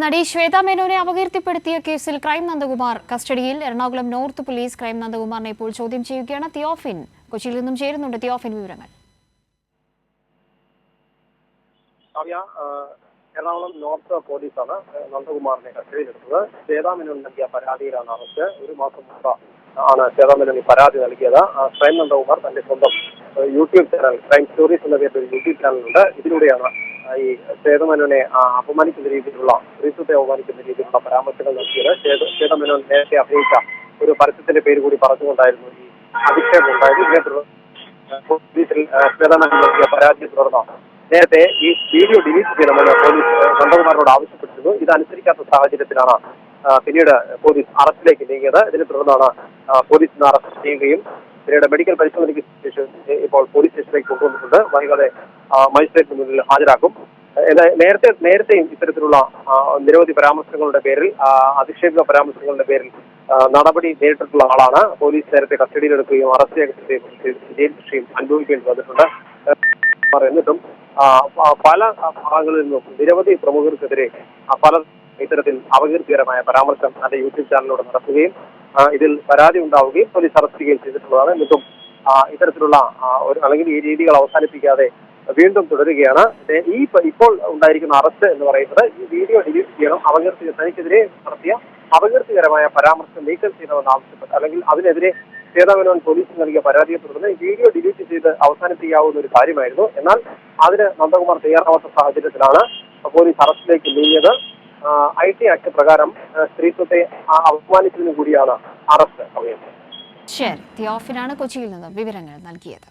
നടി ശ്വേത മേനോനെ അപകീർത്തിപ്പെടുത്തിയ കേസിൽ ക്രൈം നന്ദകുമാർ കസ്റ്റഡിയിൽ. എറണാകുളം നോർത്ത് പോലീസ് ക്രൈം നന്ദകുമാറിനെ ഇപ്പോൾ ചോദ്യം ചെയ്യുകയാണ്. തിയോഫിൻ കൊച്ചിയിൽ നിന്നും ചേരുന്നുണ്ട്. തിയോഫിൻ, വിവരങ്ങൾ. എറണാകുളം നോർത്ത് പോലീസാണ് നന്ദകുമാറിനെ കസ്റ്റഡിയിലെടുത്തത്. ശ്വേത മേനോൻ നൽകിയ പരാതിയിലാണ് അറസ്റ്റ്. ഒരു മാസം മുമ്പ് ആണ് ശ്വേത മേനോൻ പരാതി നൽകിയത്. ക്രൈം നന്ദകുമാർ തന്റെ സ്വന്തം യൂട്യൂബ് ചാനൽ ക്രൈം സ്റ്റോറീസ് എന്ന പേരിൽ ഒരു യൂട്യൂബ് ചാനലുണ്ട്. ഇതിലൂടെയാണ് ഈ ശ്വേത മേനോനെ അപമാനിക്കുന്ന രീതിയിലുള്ള സ്ത്രീത്വത്തെ അപമാനിക്കുന്ന രീതിയിലുള്ള പരാമർശങ്ങൾ നടത്തിയത്. ശ്വേത മേനോൻ നേരത്തെ അഭിനയിച്ച ഒരു പരസ്യത്തിന്റെ പേര് കൂടി പറഞ്ഞുകൊണ്ടായിരുന്നു ഈ അധിക്ഷേപം ഉണ്ടായത്. ഇതിനെ തുടർന്ന് പോലീസിൽ ശ്വേത മേനോൻ നൽകിയ പരാതിയെ തുടർന്ന് നേരത്തെ ഈ വീഡിയോ ഡിലീറ്റ് ചെയ്യണമെന്ന് പോലീസ് നന്ദകുമാറിനോട് ആവശ്യപ്പെട്ടിരുന്നു. ഇത് അനുസരിക്കാത്ത സാഹചര്യത്തിലാണ് പിന്നീട് പോലീസ് അറസ്റ്റിലേക്ക് നീങ്ങിയത്. ഇതിനെ തുടർന്നാണ് പോലീസ് ഇന്ന് അറസ്റ്റ് ചെയ്യുകയും പിന്നീട് മെഡിക്കൽ പരിശോധനയ്ക്ക് ശേഷം ഇപ്പോൾ പോലീസ് സ്റ്റേഷനിലേക്ക് കൊണ്ടുവന്നിട്ടുണ്ട്. വൈകാതെ മജിസ്ട്രേറ്റിന് മുന്നിൽ ഹാജരാക്കും. നേരത്തെയും ഇത്തരത്തിലുള്ള നിരവധി പരാമർശങ്ങളുടെ പേരിൽ, അധിക്ഷേപ പരാമർശങ്ങളുടെ പേരിൽ നടപടി നേരിട്ടിട്ടുള്ള ആളാണ്. പോലീസ് നേരത്തെ കസ്റ്റഡിയിലെടുക്കുകയും അറസ്റ്റ് രേഖപ്പെടുത്തുകയും ജയിൽ ശിക്ഷയും അനുഭവിക്കേണ്ടി വന്നിട്ടുണ്ട്. എന്നിട്ടും പല ഭാഗങ്ങളിൽ നിന്നും നിരവധി പ്രമുഖർക്കെതിരെ പല ഇത്തരത്തിൽ അപകീർത്തികരമായ പരാമർശം തന്റെ യൂട്യൂബ് ചാനലിലൂടെ നടത്തുകയും ഇതിൽ പരാതി ഉണ്ടാവുകയും പോലീസ് അറസ്റ്റ് ചെയ്യുകയും ചെയ്തിട്ടുള്ളതാണ്. എന്നിട്ടും ഇത്തരത്തിലുള്ള അല്ലെങ്കിൽ ഈ രീതികൾ അവസാനിപ്പിക്കാതെ വീണ്ടും തുടരുകയാണ്. ഇപ്പോൾ ഉണ്ടായിരിക്കുന്ന അറസ്റ്റ് എന്ന് പറയുന്നത് ഈ വീഡിയോ ഡിലീറ്റ് ചെയ്യണം, തനിക്കെതിരെ നടത്തിയ അപകീർത്തികരമായ പരാമർശം നീക്കം ചെയ്യണമെന്ന് ആവശ്യപ്പെട്ട് അല്ലെങ്കിൽ അതിനെതിരെ ശ്വേത മേനോൻ പോലീസിന് നൽകിയ പരാതിയെ തുടർന്ന് വീഡിയോ ഡിലീറ്റ് ചെയ്ത് അവസാനിപ്പിക്കാവുന്ന ഒരു കാര്യമായിരുന്നു. എന്നാൽ അതിന് നന്ദകുമാർ തയ്യാറാവാത്ത സാഹചര്യത്തിലാണ് പോലീസ് അറസ്റ്റിലേക്ക് നീങ്ങിയത്. IT ആക്ട് പ്രകാരം സ്ത്രീത്വത്തെ അപമാനിച്ചതിനു കൂടിയാണ് അറസ്റ്റ്. ശരി, തിയോഫിനാണ് കൊച്ചിയിൽ നിന്ന് വിവരങ്ങൾ നൽകിയത്.